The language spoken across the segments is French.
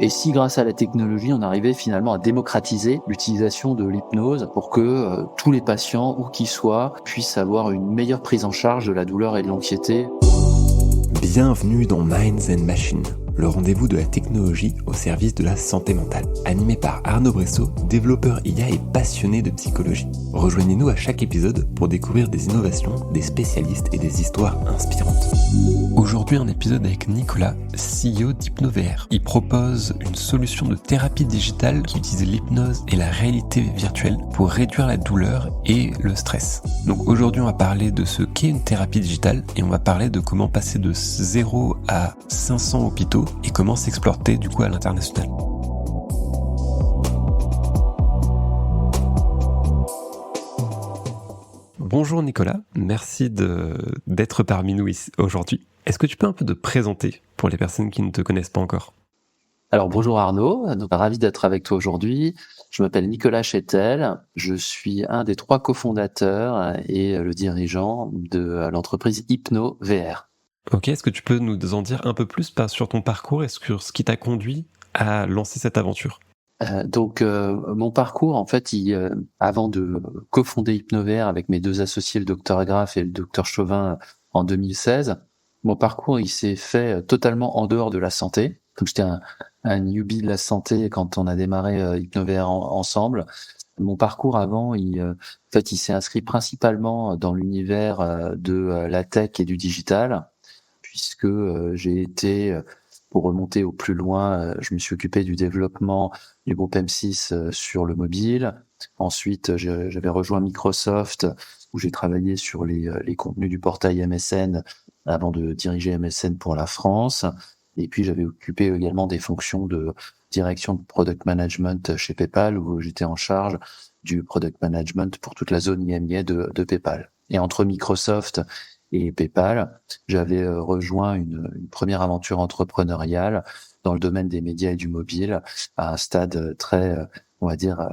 Et si grâce à la technologie, on arrivait finalement à démocratiser l'utilisation de l'hypnose pour que tous les patients, où qu'ils soient, puissent avoir une meilleure prise en charge de la douleur et de l'anxiété. Bienvenue dans Minds and Machines, le rendez-vous de la technologie au service de la santé mentale. Animé par Arnaud Bressot, développeur IA et passionné de psychologie. Rejoignez-nous à chaque épisode pour découvrir des innovations, des spécialistes et des histoires inspirantes. Aujourd'hui, un épisode avec Nicolas, CEO d'HypnoVR. Il propose une solution de thérapie digitale qui utilise l'hypnose et la réalité virtuelle pour réduire la douleur et le stress. Donc aujourd'hui, on va parler de ce qu'est une thérapie digitale et on va parler de comment passer de 0 à 500 hôpitaux et comment s'exporter du coup à l'international. Bonjour Nicolas, merci d'être parmi nous ici aujourd'hui. Est-ce que tu peux un peu te présenter pour les personnes qui ne te connaissent pas encore ? Alors bonjour Arnaud, donc ravi d'être avec toi aujourd'hui. Je m'appelle Nicolas Chétel, je suis un des 3 cofondateurs et le dirigeant de l'entreprise HypnoVR. Ok, est-ce que tu peux nous en dire un peu plus sur ton parcours et sur ce qui t'a conduit à lancer cette aventure ? Mon parcours, en fait, avant de cofonder HypnoVR avec mes 2 associés, le docteur Graff et le docteur Chauvin, en 2016, mon parcours, il s'est fait totalement en dehors de la santé. Comme j'étais un newbie de la santé quand on a démarré HypnoVR ensemble. Mon parcours avant, en fait, il s'est inscrit principalement dans l'univers de la tech et du digital, puisque j'ai été pour remonter au plus loin, je me suis occupé du développement du groupe M6 sur le mobile. Ensuite, j'avais rejoint Microsoft, où j'ai travaillé sur les contenus du portail MSN avant de diriger MSN pour la France. Et puis, j'avais occupé également des fonctions de direction de product management chez PayPal, où j'étais en charge du product management pour toute la zone IMIA de PayPal. Et entre Microsoft et PayPal, j'avais rejoint une première aventure entrepreneuriale dans le domaine des médias et du mobile à un stade très, on va dire,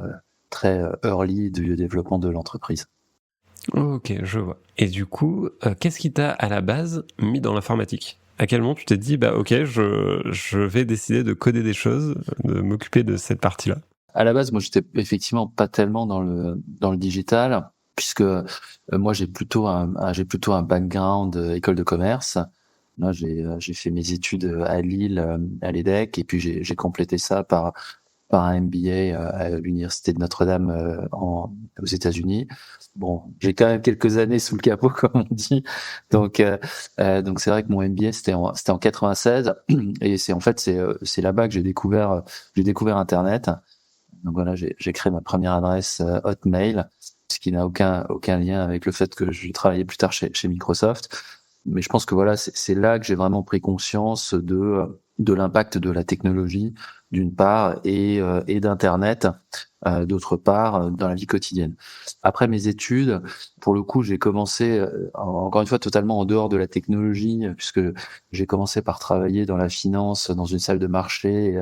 très early du développement de l'entreprise. Ok, je vois. Et du coup, qu'est-ce qui t'a à la base mis dans l'informatique ? À quel moment tu t'es dit, ok, je vais décider de coder des choses, de m'occuper de cette partie-là ? À la base, moi, j'étais effectivement pas tellement dans le digital, puisque moi, j'ai plutôt un background école de commerce. Moi, j'ai fait mes études à Lille, à l'EDEC, et puis j'ai complété ça par un MBA à l'université de Notre-Dame aux États-Unis. Bon, j'ai quand même quelques années sous le capot, comme on dit. Donc c'est vrai que mon MBA c'était en 96, et c'est là-bas que j'ai découvert Internet. Donc voilà, j'ai créé ma première adresse Hotmail, ce qui n'a aucun lien avec le fait que je travaillais plus tard chez Microsoft. Mais je pense que voilà, c'est là que j'ai vraiment pris conscience de l'impact de la technologie d'une part et d'Internet d'autre part dans la vie quotidienne. Après mes études, pour le coup, j'ai commencé encore une fois totalement en dehors de la technologie, puisque j'ai commencé par travailler dans la finance, dans une salle de marché,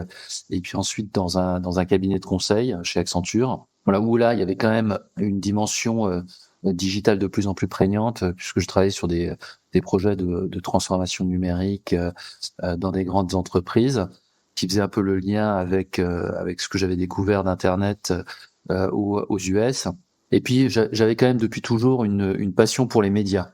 et puis ensuite dans un cabinet de conseil chez Accenture. Voilà, où là il y avait quand même une dimension digitale de plus en plus prégnante, puisque je travaillais sur des projets de transformation numérique dans des grandes entreprises, qui faisaient un peu le lien avec ce que j'avais découvert d'Internet aux US. Et puis j'avais quand même depuis toujours une passion pour les médias.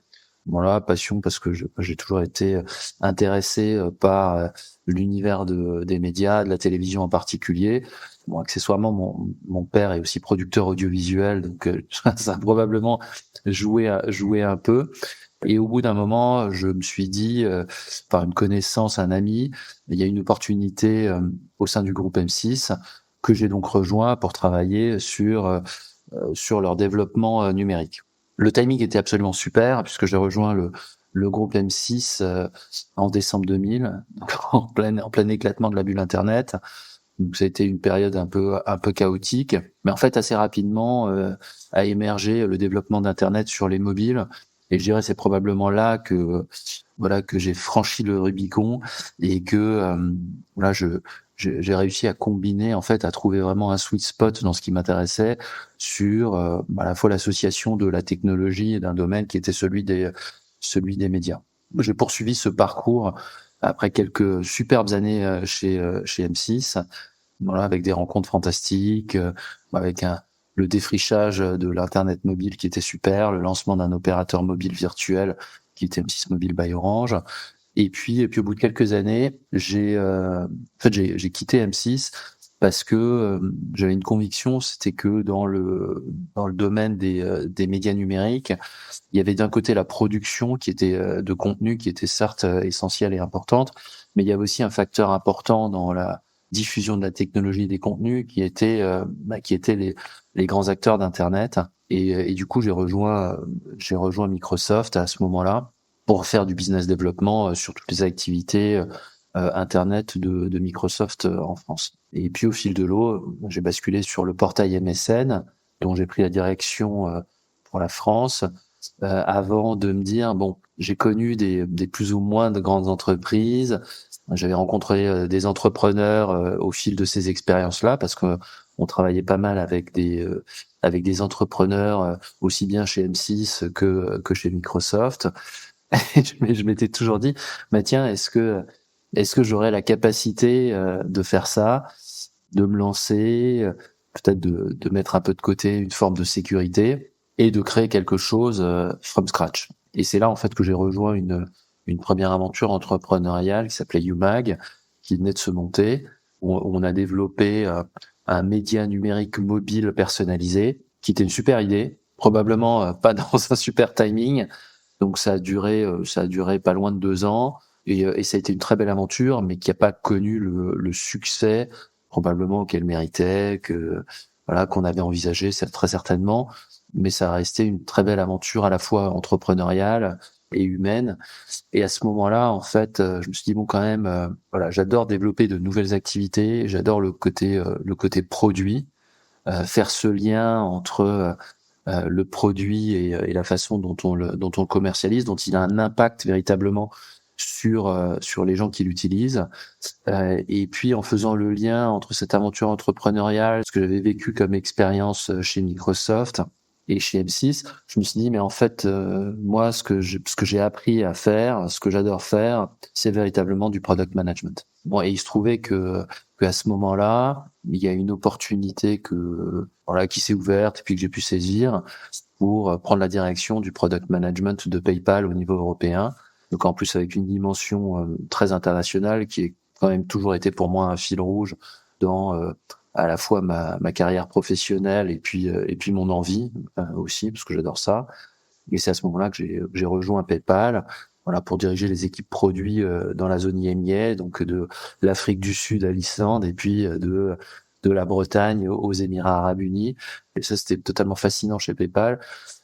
Voilà, passion parce que j'ai toujours été intéressé par l'univers des médias, de la télévision en particulier. Bon, accessoirement, mon père est aussi producteur audiovisuel, donc ça a probablement joué un peu. Et au bout d'un moment, je me suis dit, par une connaissance, un ami, il y a une opportunité au sein du groupe M6 que j'ai donc rejoint pour travailler sur leur développement numérique. Le timing était absolument super puisque j'ai rejoint le groupe M6 en décembre 2000, donc en plein éclatement de la bulle Internet. Donc ça a été une période un peu chaotique, mais en fait assez rapidement a émergé le développement d'Internet sur les mobiles. Et je dirais c'est probablement là que j'ai franchi le Rubicon et que voilà j'ai réussi à combiner, en fait, à trouver vraiment un sweet spot dans ce qui m'intéressait sur à la fois l'association de la technologie et d'un domaine qui était celui des médias. J'ai poursuivi ce parcours après quelques superbes années chez M6, voilà, avec des rencontres fantastiques, avec le défrichage de l'internet mobile qui était super, le lancement d'un opérateur mobile virtuel qui était M6 Mobile by Orange. Et puis au bout de quelques années, j'ai quitté M6 parce que j'avais une conviction, c'était que dans le domaine des médias numériques, il y avait d'un côté la production qui était de contenu qui était certes essentielle et importante, mais il y avait aussi un facteur important dans la diffusion de la technologie et des contenus qui étaient les grands acteurs d'internet. Et du coup j'ai rejoint Microsoft à ce moment-là pour faire du business développement sur toutes les activités internet de Microsoft en France. Et puis au fil de l'eau, j'ai basculé sur le portail MSN, dont j'ai pris la direction pour la France, avant de me dire, bon, j'ai connu des plus ou moins de grandes entreprises, j'avais rencontré des entrepreneurs au fil de ces expériences-là, parce que on travaillait pas mal avec des entrepreneurs, aussi bien chez M6 que chez Microsoft. Et je m'étais toujours dit, bah tiens, est-ce que j'aurais la capacité de faire ça, de me lancer, peut-être de mettre un peu de côté une forme de sécurité et de créer quelque chose from scratch. Et c'est là en fait que j'ai rejoint une première aventure entrepreneuriale qui s'appelait UMag, qui venait de se monter, où on a développé un média numérique mobile personnalisé, qui était une super idée, probablement pas dans un super timing. Donc ça a duré pas loin de 2 ans et ça a été une très belle aventure, mais qui n'a pas connu le succès probablement qu'elle méritait, qu'on avait envisagé, c'est très certainement. Mais ça a resté une très belle aventure à la fois entrepreneuriale et humaine. Et à ce moment-là, en fait, je me suis dit bon, quand même, voilà, j'adore développer de nouvelles activités, j'adore le côté produit, faire ce lien entre le produit et la façon dont on le commercialise, dont il a un impact véritablement sur les gens qui l'utilisent. Et puis en faisant le lien entre cette aventure entrepreneuriale, ce que j'avais vécu comme expérience chez Microsoft et chez M6, je me suis dit mais en fait moi ce que j'ai appris à faire, ce que j'adore faire, c'est véritablement du product management. Bon, et il se trouvait que à ce moment-là, il y a une opportunité qui s'est ouverte et puis que j'ai pu saisir pour prendre la direction du product management de PayPal au niveau européen. Donc en plus avec une dimension très internationale qui est quand même toujours été pour moi un fil rouge dans à la fois ma carrière professionnelle et puis mon envie aussi, parce que j'adore ça. Et c'est à ce moment-là que j'ai rejoint PayPal, voilà, pour diriger les équipes produits dans la zone IMIA, donc de l'Afrique du Sud à l'Islande et puis de la Bretagne aux Émirats Arabes Unis. Et ça, c'était totalement fascinant chez PayPal,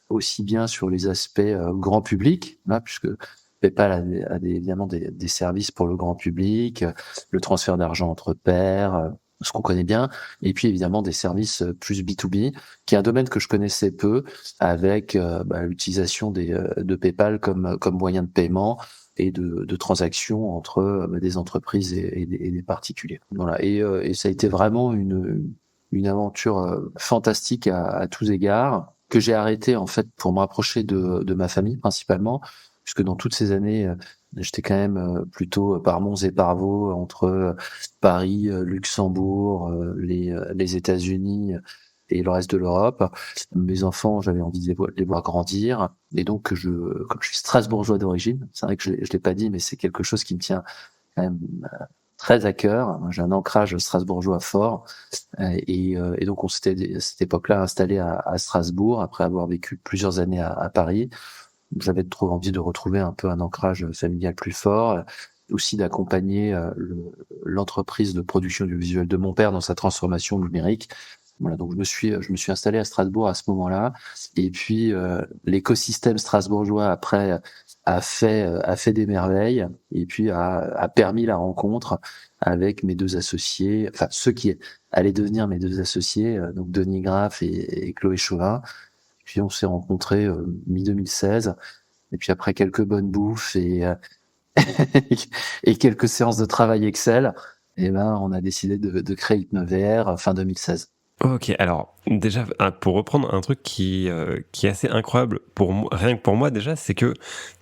aussi bien sur les aspects grand public, là, puisque PayPal évidemment des services pour le grand public, le transfert d'argent entre pairs, ce qu'on connaît bien, et puis évidemment des services plus B2B, qui est un domaine que je connaissais peu, avec l'utilisation de PayPal comme moyen de paiement et de transactions entre des entreprises et des particuliers. Voilà. Et ça a été vraiment une aventure fantastique à tous égards, que j'ai arrêté en fait pour me rapprocher de ma famille principalement, puisque dans toutes ces années, j'étais quand même plutôt par Mons et par Vaux, entre Paris, Luxembourg, les États-Unis et le reste de l'Europe. Mes enfants, j'avais envie de les voir grandir, et donc comme je suis strasbourgeois d'origine, c'est vrai que je l'ai pas dit, mais c'est quelque chose qui me tient quand même très à cœur. J'ai un ancrage strasbourgeois fort, et donc on s'était à cette époque-là installé à Strasbourg après avoir vécu plusieurs années à Paris. J'avais trop envie de retrouver un peu un ancrage familial plus fort, aussi d'accompagner l'entreprise de production audiovisuelle de mon père dans sa transformation numérique. Voilà, donc je me suis installé à Strasbourg à ce moment-là, et puis l'écosystème strasbourgeois après a fait des merveilles, et puis a permis la rencontre avec mes deux associés, enfin ceux qui allaient devenir mes deux associés, donc Denis Graff et Chloé Chauvin. Puis on s'est rencontrés mi-2016, et puis après quelques bonnes bouffes et quelques séances de travail Excel, et ben on a décidé de créer HypnoVR fin 2016. Ok, alors déjà, pour reprendre un truc qui est assez incroyable pour moi, rien que pour moi déjà, c'est que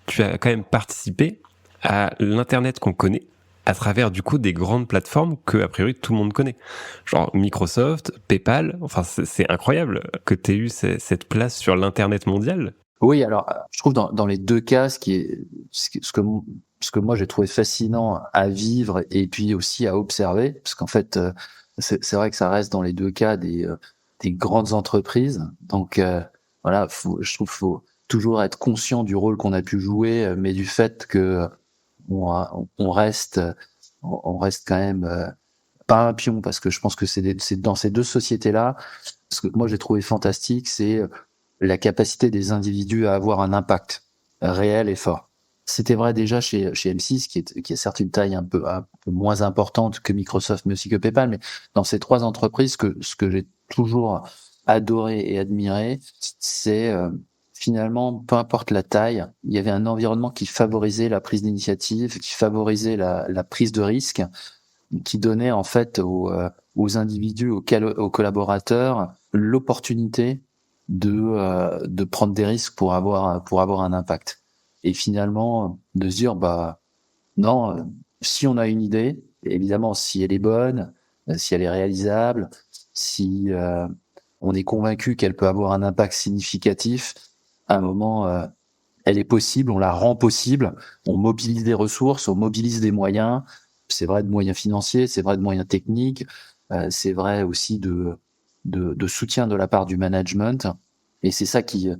tu as quand même participé à l'Internet qu'on connaît à travers du coup des grandes plateformes que a priori tout le monde connaît. Genre Microsoft, PayPal, enfin c'est incroyable que tu aies eu cette place sur l'Internet mondial. Oui, alors je trouve dans les deux cas, ce que moi j'ai trouvé fascinant à vivre et puis aussi à observer, parce qu'en fait c'est vrai que ça reste dans les deux cas des grandes entreprises, donc voilà, je trouve faut toujours être conscient du rôle qu'on a pu jouer, mais du fait que on reste on reste quand même pas un pion, parce que je pense que c'est dans ces deux sociétés-là, ce que moi j'ai trouvé fantastique, c'est la capacité des individus à avoir un impact réel et fort. C'était vrai déjà chez M6, qui est certes une taille un peu moins importante que Microsoft, mais aussi que PayPal, mais dans ces trois entreprises, ce que j'ai toujours adoré et admiré, c'est finalement, peu importe la taille, il y avait un environnement qui favorisait la prise d'initiative, qui favorisait la prise de risque, qui donnait en fait aux individus, aux collaborateurs, l'opportunité de prendre des risques pour avoir un impact. Et finalement, de se dire, bah non, si on a une idée, évidemment, si elle est bonne, si elle est réalisable, si on est convaincu qu'elle peut avoir un impact significatif, à un moment, elle est possible, on la rend possible, on mobilise des ressources, on mobilise des moyens. C'est vrai de moyens financiers, c'est vrai de moyens techniques, c'est vrai aussi de soutien de la part du management. Et c'est ça qui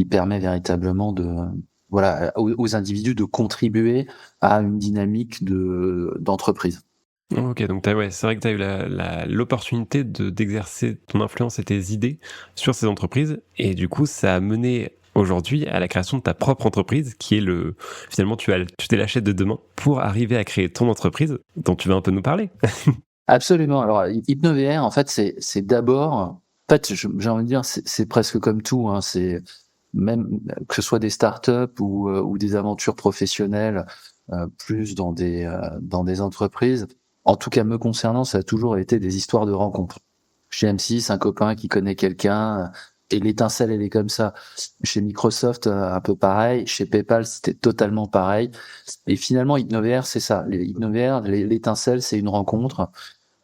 permet véritablement voilà, aux individus de contribuer à une dynamique d'entreprise. Ok, donc ouais, c'est vrai que tu as eu l'opportunité d'exercer ton influence et tes idées sur ces entreprises, et du coup, ça a mené aujourd'hui à la création de ta propre entreprise, qui est finalement, tu t'es lâché de demain pour arriver à créer ton entreprise, dont tu vas un peu nous parler. Absolument. Alors, HypnoVR, en fait, c'est d'abord, en fait, j'ai envie de dire, c'est presque comme tout, hein, c'est même que ce soit des startups ou des aventures professionnelles, plus dans des entreprises. En tout cas, me concernant, ça a toujours été des histoires de rencontres. Chez M6, un copain qui connaît quelqu'un, et l'étincelle, elle est comme ça. Chez Microsoft, un peu pareil. Chez PayPal, c'était totalement pareil. Et finalement, HypnoVR, c'est ça. HypnoVR, l'étincelle, c'est une rencontre.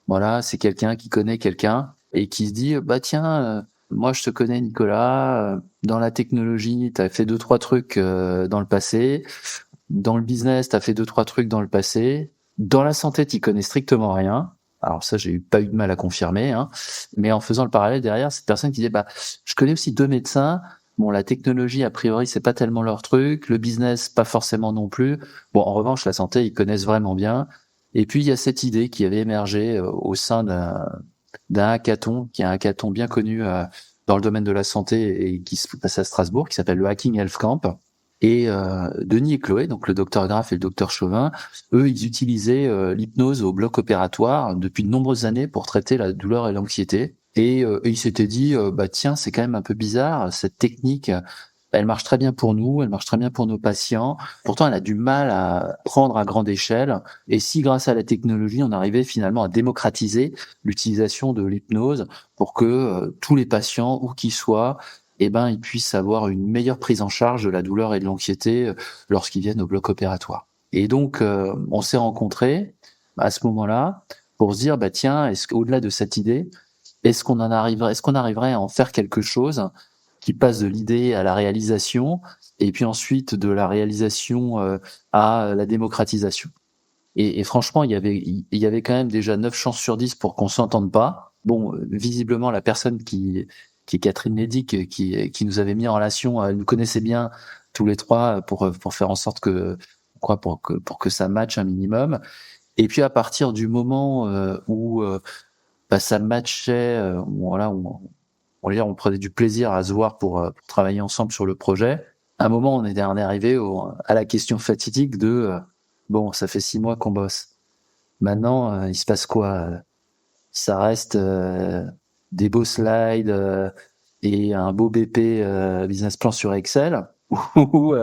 Voilà, c'est quelqu'un qui connaît quelqu'un et qui se dit, bah tiens, moi je te connais Nicolas, dans la technologie, t'as fait deux trois trucs dans le passé, dans le business, t'as fait deux trois trucs dans le passé, dans la santé, t'y connais strictement rien. Alors ça, pas eu de mal à confirmer, hein. Mais en faisant le parallèle derrière, cette personne qui disait, bah je connais aussi deux médecins. Bon, la technologie, a priori, c'est pas tellement leur truc, le business, pas forcément non plus. Bon, en revanche, la santé, ils connaissent vraiment bien. Et puis, il y a cette idée qui avait émergé au sein d'un hackathon, qui est un hackathon bien connu dans le domaine de la santé et qui se passe à Strasbourg, qui s'appelle le Hacking Health Camp. Et Denis et Chloé, donc le docteur Graff et le docteur Chauvin, eux, ils utilisaient l'hypnose au bloc opératoire depuis de nombreuses années pour traiter la douleur et l'anxiété. Et ils s'étaient dit, bah tiens, c'est quand même un peu bizarre, cette technique, elle marche très bien pour nous, elle marche très bien pour nos patients. Pourtant, elle a du mal à prendre à grande échelle. Et si, grâce à la technologie, on arrivait finalement à démocratiser l'utilisation de l'hypnose pour que tous les patients, où qu'ils soient, eh ben, ils puissent avoir une meilleure prise en charge de la douleur et de l'anxiété lorsqu'ils viennent au bloc opératoire. Et donc, on s'est rencontrés à ce moment-là pour se dire, bah tiens, est-ce qu'au-delà de cette idée, est-ce qu'on arriverait à en faire quelque chose qui passe de l'idée à la réalisation, et puis ensuite de la réalisation à la démocratisation. Et franchement, il y avait quand même déjà 9 chances sur 10 pour qu'on s'entende pas. Bon, visiblement, la personne qui est Catherine Lédic, qui nous avait mis en relation, elle nous connaissait bien tous les trois pour faire en sorte pour que ça matche un minimum. Et puis à partir du moment où bah, ça matchait, voilà, on prenait du plaisir à se voir pour travailler ensemble sur le projet. À un moment, on est arrivé à la question fatidique de bon, ça fait 6 mois qu'on bosse. Maintenant, il se passe quoi? Ça reste des beaux slides et un beau BP business plan sur Excel où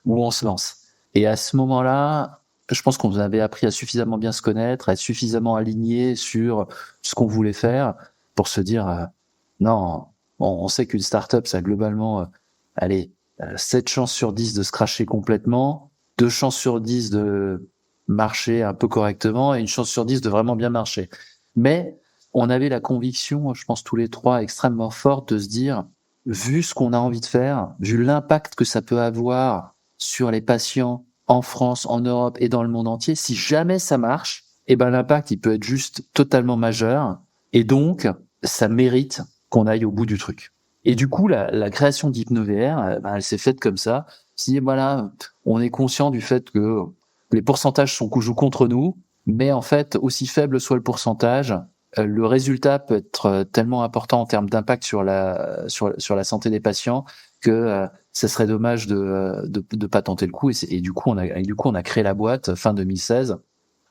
on se lance. Et à ce moment-là, je pense qu'on avait appris à suffisamment bien se connaître, à être suffisamment alignés sur ce qu'on voulait faire pour se dire non, on sait qu'une startup, ça a globalement, allez, 7 chances sur 10 de se crasher complètement. 2 chances sur 10 de marcher un peu correctement et 1 chance sur 10 de vraiment bien marcher. Mais on avait la conviction, je pense tous les 3 extrêmement forte, de se dire, vu ce qu'on a envie de faire, vu l'impact que ça peut avoir sur les patients en France, en Europe et dans le monde entier, si jamais ça marche, l'impact, il peut être juste totalement majeur. Et donc, ça mérite qu'on aille au bout du truc. Et du coup, la création d'HypnoVR, elle s'est faite comme ça. Si voilà, on est conscient du fait que les pourcentages jouent contre nous, mais en fait, aussi faible soit le pourcentage, le résultat peut être tellement important en termes d'impact sur la santé des patients que ça serait dommage de pas tenter le coup. Et du coup, on a créé la boîte fin 2016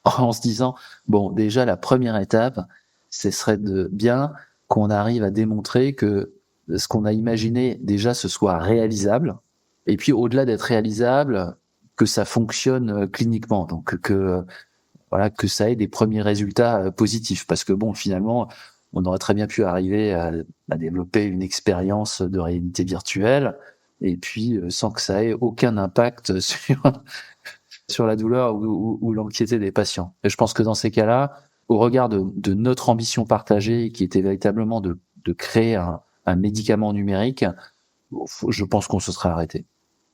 en se disant bon, déjà la première étape, ce serait de bien qu'on arrive à démontrer que ce qu'on a imaginé déjà ce soit réalisable. Et puis au-delà d'être réalisable, que ça fonctionne cliniquement, donc que ça ait des premiers résultats positifs, parce que bon, finalement, on aurait très bien pu arriver à développer une expérience de réalité virtuelle, et puis sans que ça ait aucun impact sur la douleur ou l'anxiété des patients. Et je pense que dans ces cas-là, au regard de notre ambition partagée, qui était véritablement de créer un médicament numérique, je pense qu'on se serait arrêté.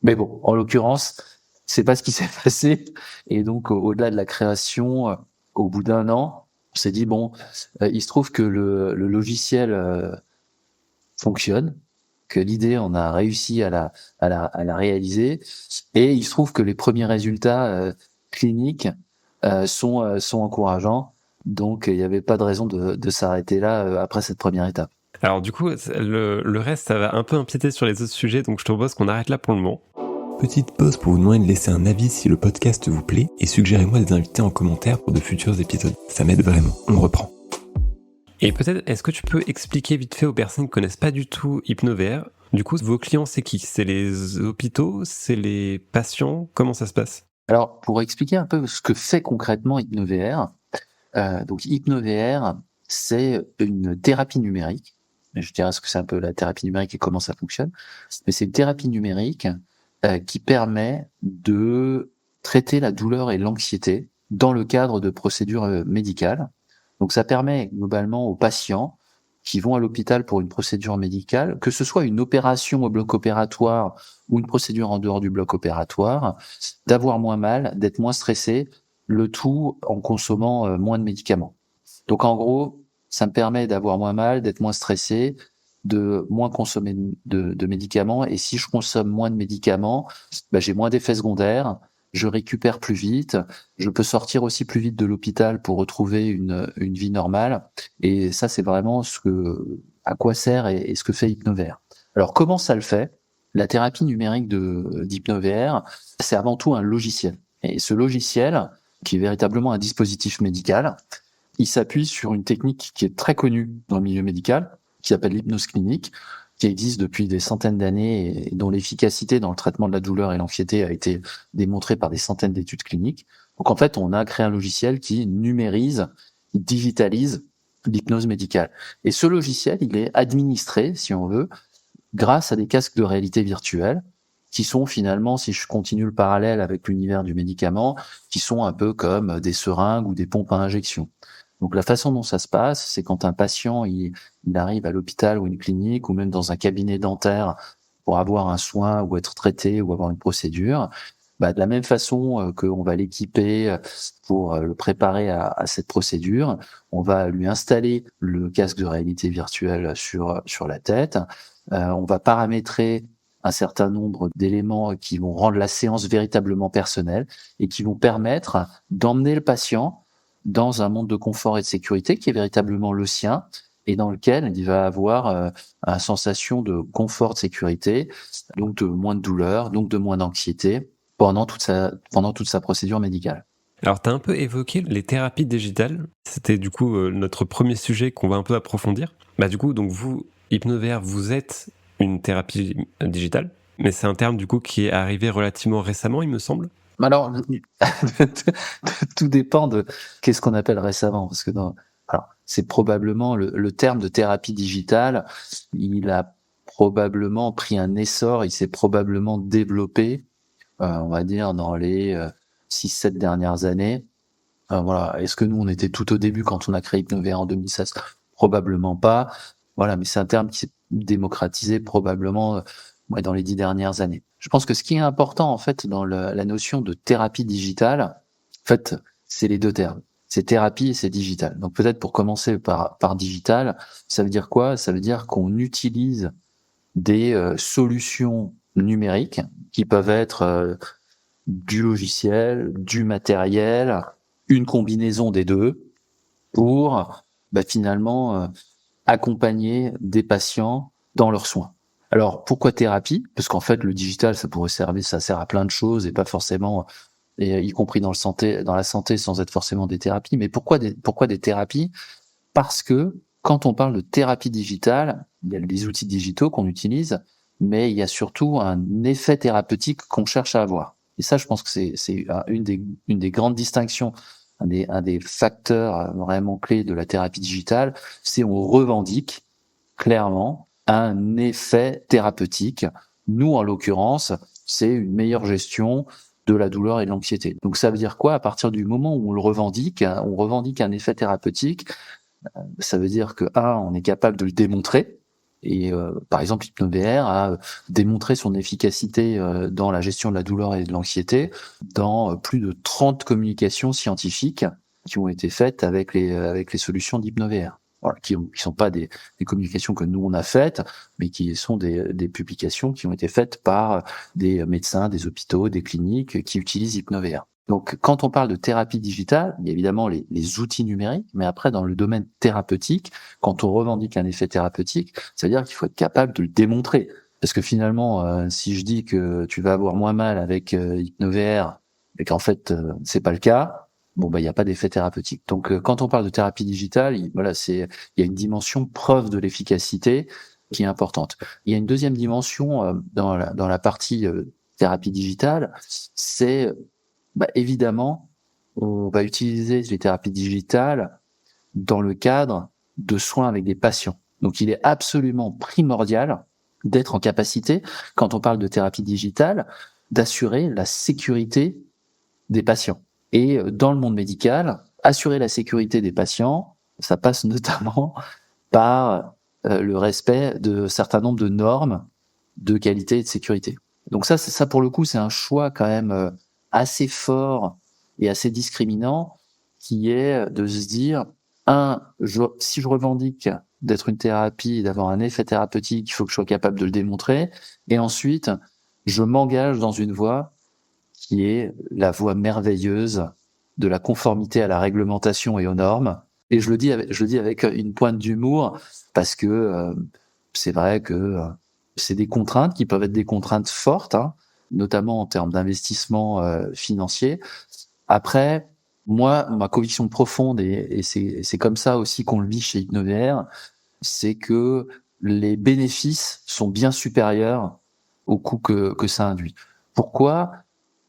Mais bon, en l'occurrence, c'est pas ce qui s'est passé. Et donc, au-delà de la création, au bout d'1 an, on s'est dit bon, il se trouve que le logiciel fonctionne, que l'idée, on a réussi à la réaliser, et il se trouve que les premiers résultats cliniques sont encourageants. Donc, il n'y avait pas de raison de s'arrêter là après cette première étape. Alors du coup, le reste, ça va un peu empiéter sur les autres sujets, donc je te propose qu'on arrête là pour le moment. Petite pause pour vous demander de laisser un avis si le podcast vous plaît, et suggérez-moi des invités en commentaire pour de futurs épisodes. Ça m'aide vraiment. On reprend. Et peut-être, est-ce que tu peux expliquer vite fait aux personnes qui connaissent pas du tout HypnoVR, du coup, vos clients, c'est qui? C'est les hôpitaux? C'est les patients? Comment ça se passe? Alors, pour expliquer un peu ce que fait concrètement HypnoVR, donc HypnoVR, c'est une thérapie numérique. Je dirais ce que c'est un peu la thérapie numérique et comment ça fonctionne. Mais c'est une thérapie numérique qui permet de traiter la douleur et l'anxiété dans le cadre de procédures médicales. Donc ça permet globalement aux patients qui vont à l'hôpital pour une procédure médicale, que ce soit une opération au bloc opératoire ou une procédure en dehors du bloc opératoire, d'avoir moins mal, d'être moins stressé, le tout en consommant moins de médicaments. Donc en gros, ça me permet d'avoir moins mal, d'être moins stressé, de moins consommer de médicaments. Et si je consomme moins de médicaments, j'ai moins d'effets secondaires, je récupère plus vite, je peux sortir aussi plus vite de l'hôpital pour retrouver une vie normale. Et ça, c'est vraiment à quoi sert et ce que fait HypnoVR. Alors comment ça le fait? La thérapie numérique d'HypnoVR, c'est avant tout un logiciel. Et ce logiciel, qui est véritablement un dispositif médical, il s'appuie sur une technique qui est très connue dans le milieu médical, qui s'appelle l'hypnose clinique, qui existe depuis des centaines d'années et dont l'efficacité dans le traitement de la douleur et l'anxiété a été démontrée par des centaines d'études cliniques. Donc en fait, on a créé un logiciel qui numérise, qui digitalise l'hypnose médicale. Et ce logiciel, il est administré, si on veut, grâce à des casques de réalité virtuelle, qui sont finalement, si je continue le parallèle avec l'univers du médicament, qui sont un peu comme des seringues ou des pompes à injection. Donc la façon dont ça se passe, c'est quand un patient il arrive à l'hôpital ou une clinique ou même dans un cabinet dentaire pour avoir un soin ou être traité ou avoir une procédure, de la même façon qu'on va l'équiper pour le préparer à cette procédure, on va lui installer le casque de réalité virtuelle sur la tête, on va paramétrer un certain nombre d'éléments qui vont rendre la séance véritablement personnelle et qui vont permettre d'emmener le patient dans un monde de confort et de sécurité qui est véritablement le sien et dans lequel il va avoir une sensation de confort, de sécurité, donc de moins de douleur, donc de moins d'anxiété pendant toute sa procédure médicale. Alors, tu as un peu évoqué les thérapies digitales. C'était du coup notre premier sujet qu'on va un peu approfondir. Du coup, donc vous, HypnoVR, vous êtes une thérapie digitale, mais c'est un terme du coup qui est arrivé relativement récemment, il me semble. Alors, tout dépend de qu'est-ce qu'on appelle récemment, parce que c'est probablement le terme de thérapie digitale, il a probablement pris un essor, il s'est probablement développé on va dire dans les 6-7 dernières années. Voilà. Est-ce que nous, on était tout au début quand on a créé Hypnovea en 2016? Probablement pas. Voilà, mais c'est un terme qui s'est démocratisé probablement ouais, dans les 10 dernières années. Je pense que ce qui est important en fait dans la notion de thérapie digitale, en fait, c'est les deux termes. C'est thérapie et c'est digital. Donc peut-être pour commencer par digital, ça veut dire quoi? Ça veut dire qu'on utilise des solutions numériques qui peuvent être du logiciel, du matériel, une combinaison des deux pour finalement accompagner des patients dans leurs soins. Alors pourquoi thérapie? Parce qu'en fait le digital ça sert à plein de choses et pas forcément et y compris dans la santé sans être forcément des thérapies. Mais pourquoi des thérapies? Parce que quand on parle de thérapie digitale, il y a les outils digitaux qu'on utilise, mais il y a surtout un effet thérapeutique qu'on cherche à avoir. Et ça, je pense que c'est une des grandes distinctions, un des facteurs vraiment clés de la thérapie digitale, c'est on revendique clairement un effet thérapeutique. Nous, en l'occurrence, c'est une meilleure gestion de la douleur et de l'anxiété. Donc ça veut dire quoi? À partir du moment où on revendique un effet thérapeutique, ça veut dire que on est capable de le démontrer. Et par exemple, HypnoVR a démontré son efficacité dans la gestion de la douleur et de l'anxiété dans plus de 30 communications scientifiques qui ont été faites avec les solutions d'HypnoVR. Voilà, qui sont pas des communications que nous on a faites, mais qui sont des publications qui ont été faites par des médecins, des hôpitaux, des cliniques qui utilisent HypnoVR. Donc, quand on parle de thérapie digitale, il y a évidemment les outils numériques, mais après, dans le domaine thérapeutique, quand on revendique un effet thérapeutique, ça veut dire qu'il faut être capable de le démontrer. Parce que finalement, si je dis que tu vas avoir moins mal avec HypnoVR et qu'en fait, c'est pas le cas, bon, il n'y a pas d'effet thérapeutique. Donc, quand on parle de thérapie digitale, il y a une dimension preuve de l'efficacité qui est importante. Il y a une deuxième dimension dans la partie thérapie digitale, c'est évidemment, on va utiliser les thérapies digitales dans le cadre de soins avec des patients. Donc, il est absolument primordial d'être en capacité, quand on parle de thérapie digitale, d'assurer la sécurité des patients. Et dans le monde médical, assurer la sécurité des patients, ça passe notamment par le respect de certains nombres de normes de qualité et de sécurité. Donc ça pour le coup, c'est un choix quand même assez fort et assez discriminant, qui est de se dire, si je revendique d'être une thérapie et d'avoir un effet thérapeutique, il faut que je sois capable de le démontrer. Et ensuite, je m'engage dans une voie qui est la voie merveilleuse de la conformité à la réglementation et aux normes. Et je le dis avec une pointe d'humour, parce que c'est vrai que c'est des contraintes qui peuvent être des contraintes fortes, notamment en termes d'investissement financier. Après, moi, ma conviction profonde, et c'est comme ça aussi qu'on le vit chez HypnoVR, c'est que les bénéfices sont bien supérieurs au coût que ça induit. Pourquoi?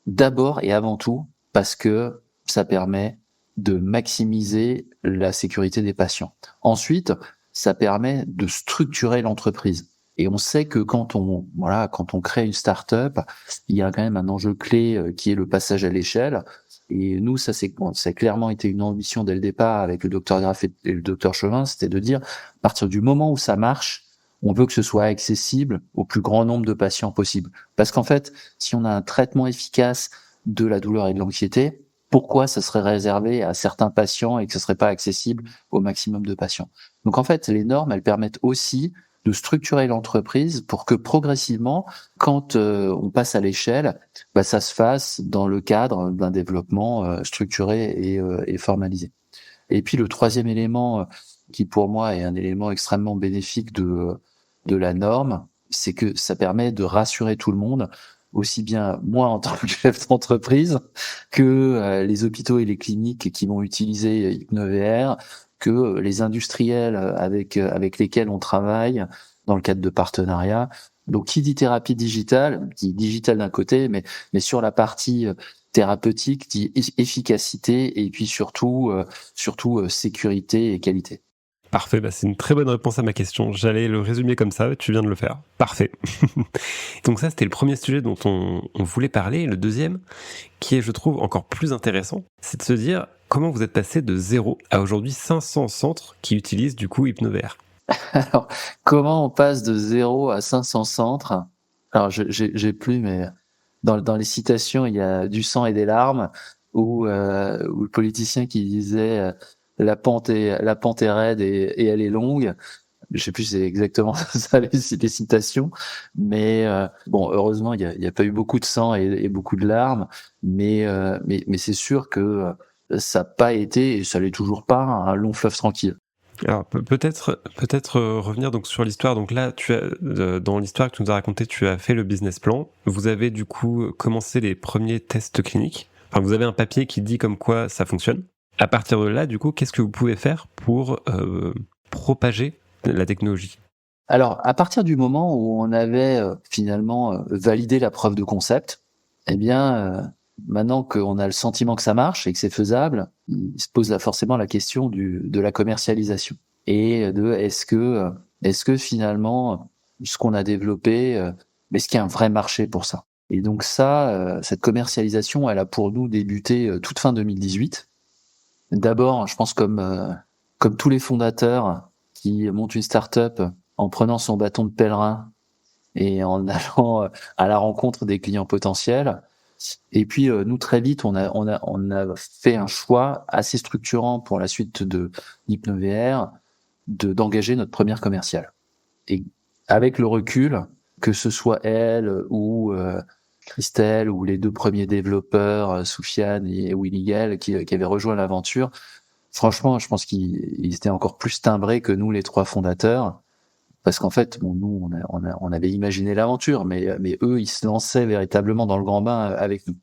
D'abord et avant tout, parce que ça permet de maximiser la sécurité des patients. Ensuite, ça permet de structurer l'entreprise. Et on sait que quand on crée une start-up, il y a quand même un enjeu clé qui est le passage à l'échelle. Et nous, ça a clairement été une ambition dès le départ avec le docteur Graff et le docteur Chauvin, c'était de dire, à partir du moment où ça marche, on veut que ce soit accessible au plus grand nombre de patients possible. Parce qu'en fait, si on a un traitement efficace de la douleur et de l'anxiété, pourquoi ça serait réservé à certains patients et que ce serait pas accessible au maximum de patients? Donc en fait, les normes, elles permettent aussi de structurer l'entreprise pour que progressivement, quand on passe à l'échelle, ça se fasse dans le cadre d'un développement structuré et formalisé. Et puis le troisième élément qui pour moi est un élément extrêmement bénéfique de la norme, c'est que ça permet de rassurer tout le monde, aussi bien moi en tant que chef d'entreprise que les hôpitaux et les cliniques qui vont utiliser HypnoVR, que les industriels avec lesquels on travaille dans le cadre de partenariats. Donc qui dit thérapie digitale, dit digital d'un côté, mais sur la partie thérapeutique, dit efficacité et puis surtout sécurité et qualité. Parfait, c'est une très bonne réponse à ma question. J'allais le résumer comme ça, tu viens de le faire. Parfait. Donc ça, c'était le premier sujet dont on voulait parler. Le deuxième, qui est, je trouve, encore plus intéressant, c'est de se dire comment vous êtes passé de 0 à aujourd'hui 500 centres qui utilisent du coup Hypnovr. Alors, comment on passe de 0 à 500 centres? Alors, j'ai plus, mais dans les citations, il y a du sang et des larmes, ou le politicien qui disait la pente est raide et elle est longue. Je sais plus si c'est exactement ça les citations, mais bon, heureusement il y a pas eu beaucoup de sang et beaucoup de larmes, mais c'est sûr que ça n'a pas été et ça l'est toujours pas un long fleuve tranquille. Alors peut-être revenir donc sur l'histoire. Donc là, tu as dans l'histoire que tu nous as racontée, tu as fait le business plan. Vous avez du coup commencé les premiers tests cliniques. Enfin, vous avez un papier qui dit comme quoi ça fonctionne. À partir de là, du coup, qu'est-ce que vous pouvez faire pour propager la technologie? Alors, à partir du moment où on avait finalement validé la preuve de concept, eh bien, maintenant qu'on a le sentiment que ça marche et que c'est faisable, il se pose forcément la question de la commercialisation et de est-ce que finalement ce qu'on a développé, est-ce qu'il y a un vrai marché pour ça? Et donc ça, cette commercialisation, elle a pour nous débuté toute fin 2018. D'abord, je pense comme tous les fondateurs qui montent une start-up en prenant son bâton de pèlerin et en allant à la rencontre des clients potentiels. Et puis nous très vite, on a fait un choix assez structurant pour la suite de Hypnovr d'engager notre première commerciale. Et avec le recul, que ce soit elle ou Christelle ou les deux premiers développeurs, Soufiane et Willy Gale, qui avaient rejoint l'aventure, franchement, je pense qu'ils étaient encore plus timbrés que nous, les trois fondateurs. Parce qu'en fait, bon, nous, on avait imaginé l'aventure, mais eux, ils se lançaient véritablement dans le grand bain avec nous.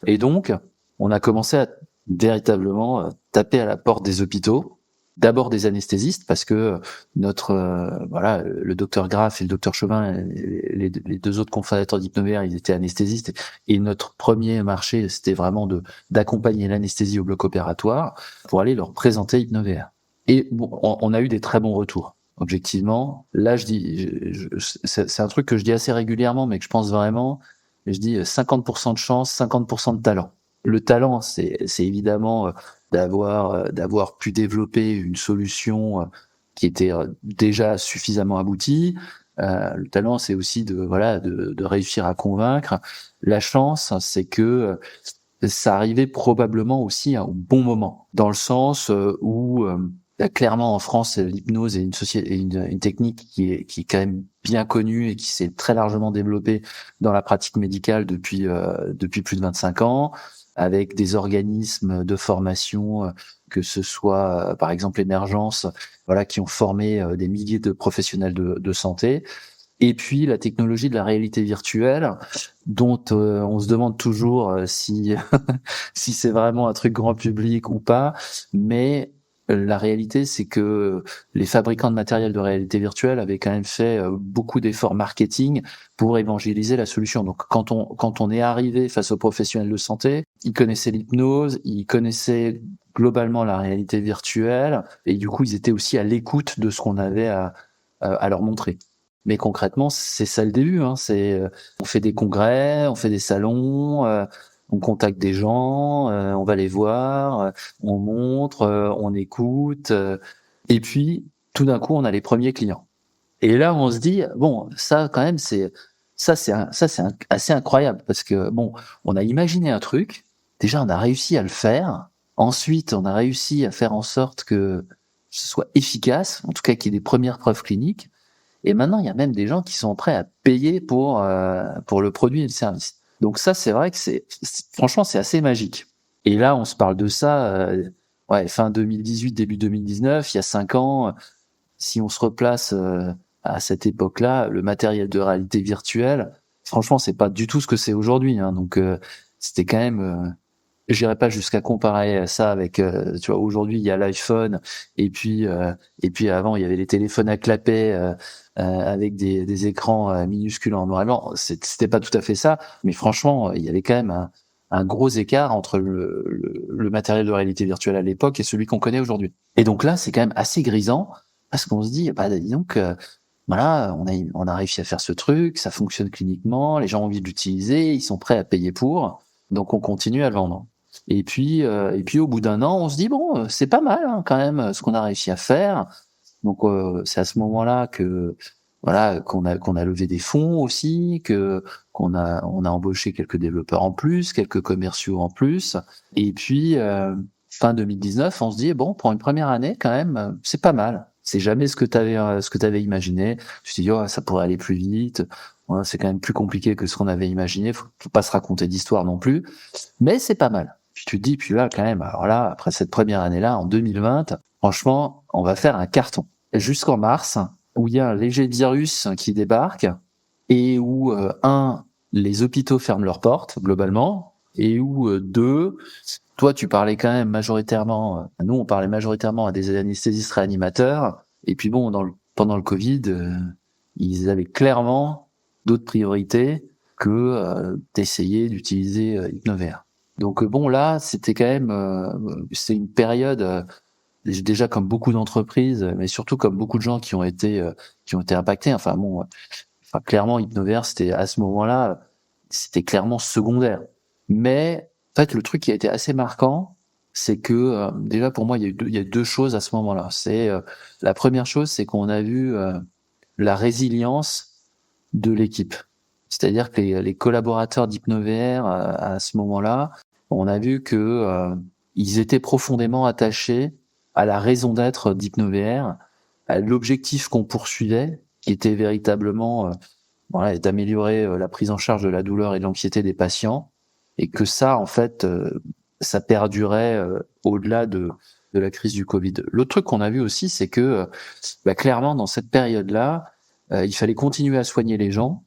Et donc, on a commencé à véritablement taper à la porte des hôpitaux, d'abord des anesthésistes, parce que voilà, le docteur Graff et le docteur Chauvin, les deux autres cofondateurs d'Hypnovr, ils étaient anesthésistes, et notre premier marché, c'était vraiment d'accompagner l'anesthésie au bloc opératoire pour aller leur présenter Hypnovr. Et bon, on a eu des très bons retours. Objectivement, là, c'est un truc que je dis assez régulièrement, mais que je pense vraiment. Je dis 50% de chance, 50% de talent. Le talent, c'est évidemment d'avoir pu développer une solution qui était déjà suffisamment aboutie. Le talent, c'est aussi de réussir à convaincre. La chance, c'est que ça arrivait probablement aussi au bon moment, dans le sens où clairement, en France, l'hypnose est une technique qui est quand même bien connue et qui s'est très largement développée dans la pratique médicale depuis plus de 25 ans, avec des organismes de formation, que ce soit par exemple Émergence, voilà, qui ont formé des milliers de professionnels de santé. Et puis la technologie de la réalité virtuelle, dont on se demande toujours si si c'est vraiment un truc grand public ou pas, mais la réalité, c'est que les fabricants de matériel de réalité virtuelle avaient quand même fait beaucoup d'efforts marketing pour évangéliser la solution. Donc, quand on est arrivé face aux professionnels de santé, ils connaissaient l'hypnose, ils connaissaient globalement la réalité virtuelle, et du coup, ils étaient aussi à l'écoute de ce qu'on avait à leur montrer. Mais concrètement, c'est ça le début. Hein. On fait des congrès, on fait des salons. On contacte des gens, on va les voir, on montre, on écoute, et puis tout d'un coup on a les premiers clients. Et là on se dit bon, ça quand même c'est assez incroyable parce que bon, on a imaginé un truc, déjà on a réussi à le faire, ensuite on a réussi à faire en sorte que ce soit efficace, en tout cas qu'il y ait des premières preuves cliniques, et maintenant il y a même des gens qui sont prêts à payer pour le produit et le service. Donc ça, c'est vrai que franchement, c'est assez magique. Et là, on se parle de ça, fin 2018, début 2019, il y a 5 ans. Si on se replace à cette époque-là, le matériel de réalité virtuelle, franchement, c'est pas du tout ce que c'est aujourd'hui. Hein. Donc c'était quand même, j'irais pas jusqu'à comparer ça avec, tu vois, aujourd'hui il y a l'iPhone et puis avant il y avait les téléphones à clapet. Avec des écrans minuscules en noir et blanc, c'était pas tout à fait ça, mais franchement, il y avait quand même un gros écart entre le matériel de réalité virtuelle à l'époque et celui qu'on connaît aujourd'hui. Et donc là, c'est quand même assez grisant parce qu'on se dit, bah, dis donc, voilà, on a réussi à faire ce truc, ça fonctionne cliniquement, les gens ont envie de l'utiliser, ils sont prêts à payer pour, donc on continue à le vendre. Et puis au bout d'un an, on se dit bon, c'est pas mal hein, quand même ce qu'on a réussi à faire. Donc c'est à ce moment-là que voilà qu'on a levé des fonds aussi, que qu'on a embauché quelques développeurs en plus, quelques commerciaux en plus. Et puis fin 2019, on se dit bon, pour une première année quand même, c'est pas mal. C'est jamais ce que t'avais imaginé. Tu te dis oh, ça pourrait aller plus vite. Ouais, c'est quand même plus compliqué que ce qu'on avait imaginé. Faut pas se raconter d'histoire non plus, mais c'est pas mal. Puis tu te dis puis là quand même, alors là après cette première année-là en 2020, franchement, on va faire un carton jusqu'en mars, où il y a un léger virus qui débarque, et où, les hôpitaux ferment leurs portes, globalement, et où, deux, toi, tu parlais quand même majoritairement, nous, on parlait majoritairement à des anesthésistes réanimateurs, et puis bon, pendant le Covid, ils avaient clairement d'autres priorités que d'essayer d'utiliser Hypnovr. Donc bon, là, c'était quand même, c'est une période déjà comme beaucoup d'entreprises, mais surtout comme beaucoup de gens qui ont été impactés. Enfin bon, clairement Hypnovr c'était à ce moment-là, c'était clairement secondaire. Mais en fait le truc qui a été assez marquant, c'est que déjà pour moi il y a deux choses à ce moment-là. C'est la première chose, c'est qu'on a vu la résilience de l'équipe. C'est-à-dire que les collaborateurs d'Hypnovr à ce moment-là, on a vu que ils étaient profondément attachés à la raison d'être d'Hypnovr, à l'objectif qu'on poursuivait, qui était véritablement voilà, d'améliorer la prise en charge de la douleur et de l'anxiété des patients, et que ça, en fait, ça perdurait au-delà de la crise du Covid. L'autre truc qu'on a vu aussi, c'est que clairement, dans cette période-là, il fallait continuer à soigner les gens.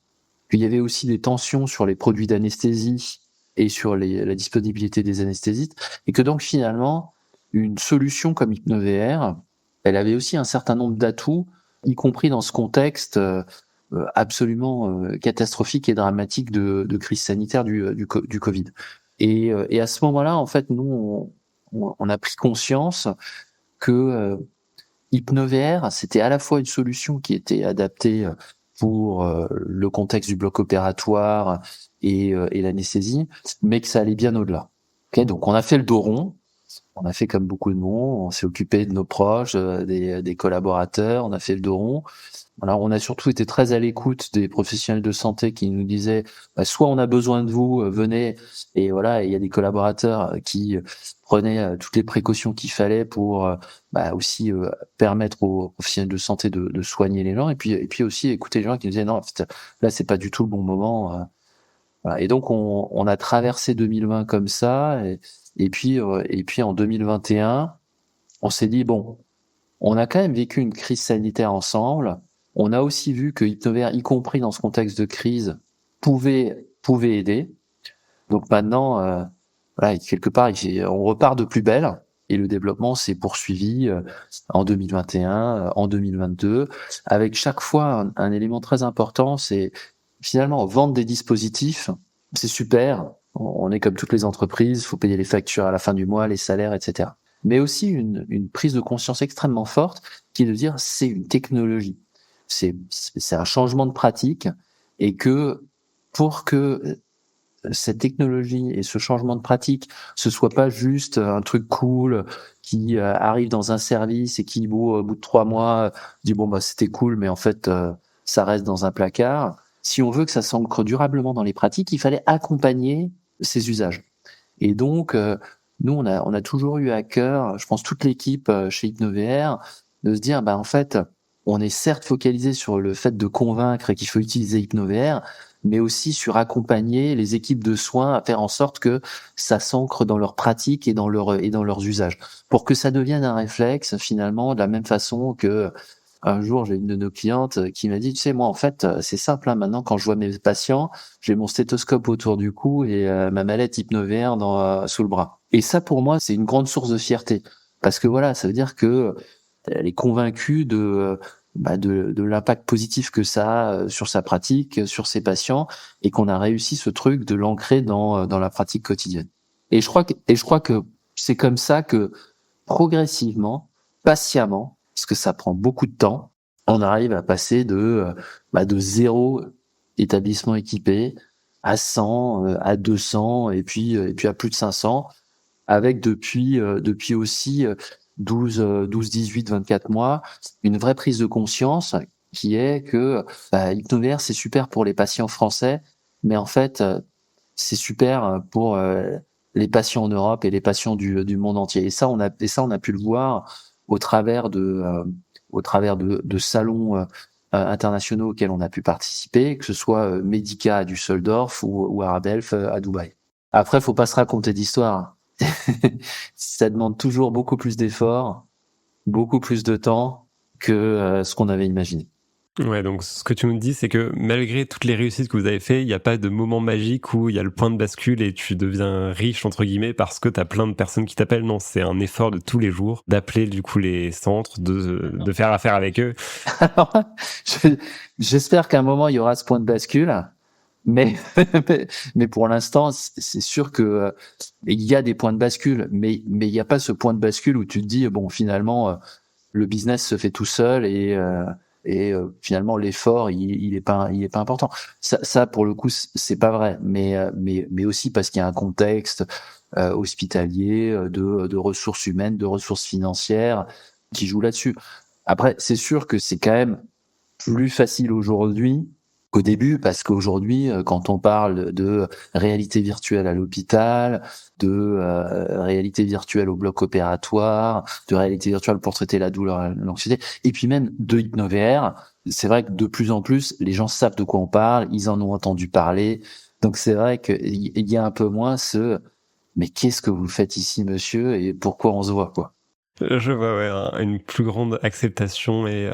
Puis il y avait aussi des tensions sur les produits d'anesthésie et sur la disponibilité des anesthésistes, et que donc finalement, une solution comme Hypnovr, elle avait aussi un certain nombre d'atouts, y compris dans ce contexte absolument catastrophique et dramatique de crise sanitaire du Covid. Et à ce moment-là, en fait, nous, on a pris conscience que Hypnovr, c'était à la fois une solution qui était adaptée pour le contexte du bloc opératoire et l'anesthésie, mais que ça allait bien au-delà. Okay, donc on a fait le dos rond, on a fait comme beaucoup de monde, on s'est occupé de nos proches, des collaborateurs, on a fait le dos rond. Alors, on a surtout été très à l'écoute des professionnels de santé qui nous disaient soit on a besoin de vous, venez, et voilà, il y a des collaborateurs qui prenaient toutes les précautions qu'il fallait pour aussi permettre aux professionnels de santé de soigner les gens, et puis aussi écouter les gens qui nous disaient non, en fait, là c'est pas du tout le bon moment. Voilà. Et donc on a traversé 2020 comme ça, et puis en 2021, on s'est dit bon, on a quand même vécu une crise sanitaire ensemble. On a aussi vu que Hypnovr, y compris dans ce contexte de crise, pouvait aider. Donc maintenant, voilà, quelque part, on repart de plus belle. Et le développement s'est poursuivi en 2021, en 2022, avec chaque fois un élément très important, c'est finalement vendre des dispositifs. C'est super. On est comme toutes les entreprises, il faut payer les factures à la fin du mois, les salaires, etc. Mais aussi une prise de conscience extrêmement forte qui est de dire c'est une technologie. C'est un changement de pratique, et que pour que cette technologie et ce changement de pratique, ce soit pas juste un truc cool qui arrive dans un service et qui, au bout de 3 mois, dit bon bah c'était cool, mais en fait ça reste dans un placard. Si on veut que ça s'ancre durablement dans les pratiques, il fallait accompagner ces usages. Et donc nous on a toujours eu à cœur, je pense toute l'équipe chez Hypnovr, de se dire en fait on est certes focalisé sur le fait de convaincre qu'il faut utiliser Hypnovr, mais aussi sur accompagner les équipes de soins à faire en sorte que ça s'ancre dans leurs pratiques et dans leurs usages, pour que ça devienne un réflexe finalement, de la même façon que un jour j'ai une de nos clientes qui m'a dit tu sais moi en fait c'est simple maintenant quand je vois mes patients, j'ai mon stéthoscope autour du cou et ma mallette Hypnovr sous le bras. Et ça pour moi c'est une grande source de fierté, parce que voilà, ça veut dire que elle est convaincue de l'impact positif que ça a sur sa pratique, sur ses patients, et qu'on a réussi ce truc de l'ancrer dans la pratique quotidienne. Et je crois que c'est comme ça que progressivement, patiemment, parce que ça prend beaucoup de temps. On arrive à passer de 0 établissement équipé à 100, à 200 et puis à plus de 500 avec depuis aussi 12, 18, 24 mois, une vraie prise de conscience qui est que HypnoVR, c'est super pour les patients français, mais en fait, c'est super pour les patients en Europe et les patients du monde entier. Et ça, on a pu le voir au travers de salons internationaux auxquels on a pu participer, que ce soit Medica à Düsseldorf ou Arabelf à Dubaï. Après, faut pas se raconter d'histoire. Ça demande toujours beaucoup plus d'efforts, beaucoup plus de temps que ce qu'on avait imaginé. Ouais, donc ce que tu nous dis, c'est que malgré toutes les réussites que vous avez fait, il n'y a pas de moment magique où il y a le point de bascule et tu deviens riche, entre guillemets, parce que tu as plein de personnes qui t'appellent. Non, c'est un effort de tous les jours, d'appeler du coup les centres, de faire affaire avec eux. Alors, j'espère qu'à un moment, il y aura ce point de bascule. Mais, mais pour l'instant, c'est sûr que il y a des points de bascule, mais il n'y a pas ce point de bascule où tu te dis, bon, finalement, le business se fait tout seul et finalement l'effort il est pas important. Ça pour le coup c'est pas vrai, mais aussi parce qu'il y a un contexte hospitalier de ressources humaines, de ressources financières qui joue là-dessus. Après c'est sûr que c'est quand même plus facile aujourd'hui qu'au début, parce qu'aujourd'hui, quand on parle de réalité virtuelle à l'hôpital, de réalité virtuelle au bloc opératoire, de réalité virtuelle pour traiter la douleur et l'anxiété, et puis même de HypnoVR, c'est vrai que de plus en plus, les gens savent de quoi on parle, ils en ont entendu parler, donc c'est vrai qu'il y a un peu moins mais qu'est-ce que vous faites ici, monsieur, et pourquoi on se voit, quoi. Je vois, ouais, une plus grande acceptation et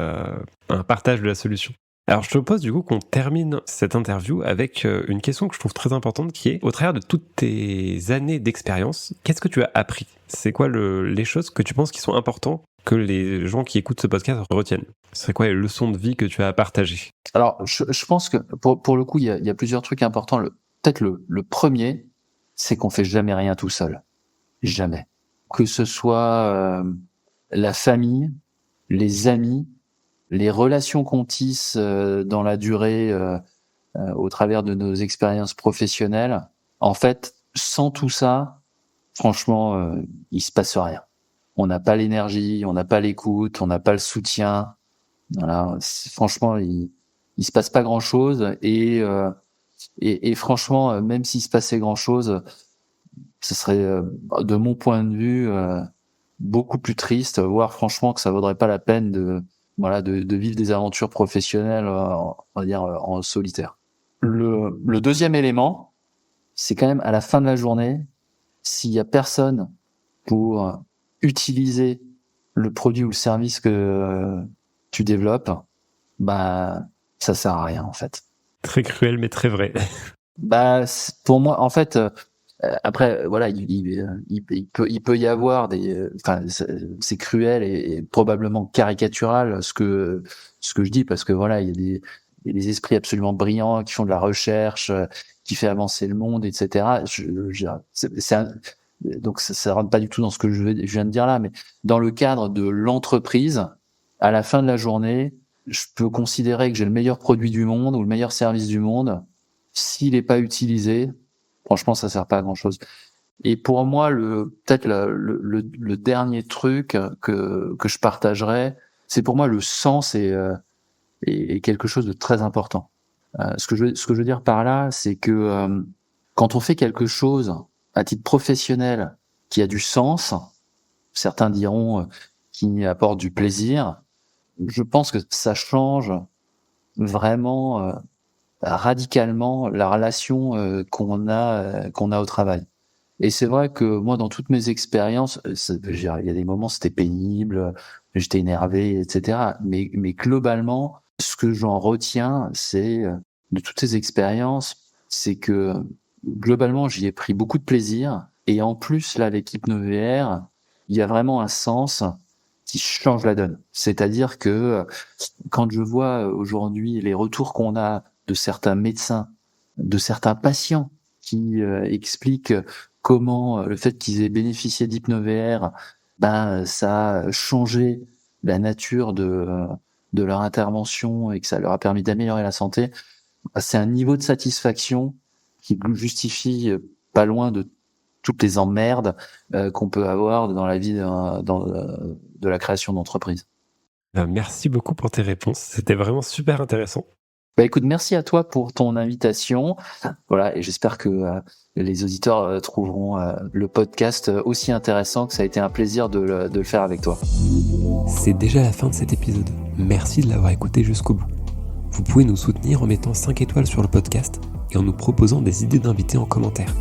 un partage de la solution. Alors, je te propose du coup qu'on termine cette interview avec une question que je trouve très importante qui est, au travers de toutes tes années d'expérience, qu'est-ce que tu as appris? C'est quoi les choses que tu penses qui sont importantes que les gens qui écoutent ce podcast retiennent? C'est quoi les leçons de vie que tu as à partager? Alors, je pense que pour le coup, il y a plusieurs trucs importants. Peut-être le premier, c'est qu'on fait jamais rien tout seul. Jamais. Que ce soit la famille, les amis, les relations qu'on tisse dans la durée au travers de nos expériences professionnelles. En fait, sans tout ça, franchement, il se passe rien. On n'a pas l'énergie, on n'a pas l'écoute, on n'a pas le soutien. Voilà, franchement, il se passe pas grand-chose et franchement, même s'il se passait grand-chose, ce serait, de mon point de vue, beaucoup plus triste, voire franchement que ça vaudrait pas la peine de vivre des aventures professionnelles, on va dire, en solitaire. Le deuxième élément, c'est quand même à la fin de la journée, s'il y a personne pour utiliser le produit ou le service que tu développes, ça sert à rien en fait. Très cruel, mais très vrai. Pour moi, en fait, après, voilà, il peut y avoir c'est cruel et probablement caricatural ce que je dis parce que voilà, il y a des esprits absolument brillants qui font de la recherche, qui fait avancer le monde, etc. Donc ça rentre pas du tout dans ce que je viens de dire là, mais dans le cadre de l'entreprise, à la fin de la journée, je peux considérer que j'ai le meilleur produit du monde ou le meilleur service du monde. S'il n'est pas utilisé, franchement, ça sert pas à grand chose. Et pour moi, peut-être le dernier truc que je partagerais, c'est pour moi le sens est quelque chose de très important. Ce que je veux dire par là, c'est que quand on fait quelque chose à titre professionnel qui a du sens, certains diront qui apporte du plaisir, je pense que ça change vraiment radicalement la relation qu'on a au travail. Et c'est vrai que moi, dans toutes mes expériences, il y a des moments c'était pénible, j'étais énervé, etc. Mais globalement, ce que j'en retiens, c'est de toutes ces expériences, c'est que globalement, j'y ai pris beaucoup de plaisir. Et en plus, là, l'équipe NoVR, il y a vraiment un sens qui change la donne. C'est-à-dire que quand je vois aujourd'hui les retours qu'on a de certains médecins, de certains patients qui expliquent comment le fait qu'ils aient bénéficié d'HypnoVR, ça a changé la nature de leur intervention et que ça leur a permis d'améliorer la santé, c'est un niveau de satisfaction qui justifie pas loin de toutes les emmerdes qu'on peut avoir dans la vie de la création d'entreprise. Merci beaucoup pour tes réponses. C'était vraiment super intéressant. Bah écoute, merci à toi pour ton invitation. Voilà, et j'espère que les auditeurs trouveront le podcast aussi intéressant, que ça a été un plaisir de le faire avec toi. C'est déjà la fin de cet épisode. Merci de l'avoir écouté jusqu'au bout. Vous pouvez nous soutenir en mettant 5 étoiles sur le podcast et en nous proposant des idées d'invités en commentaire.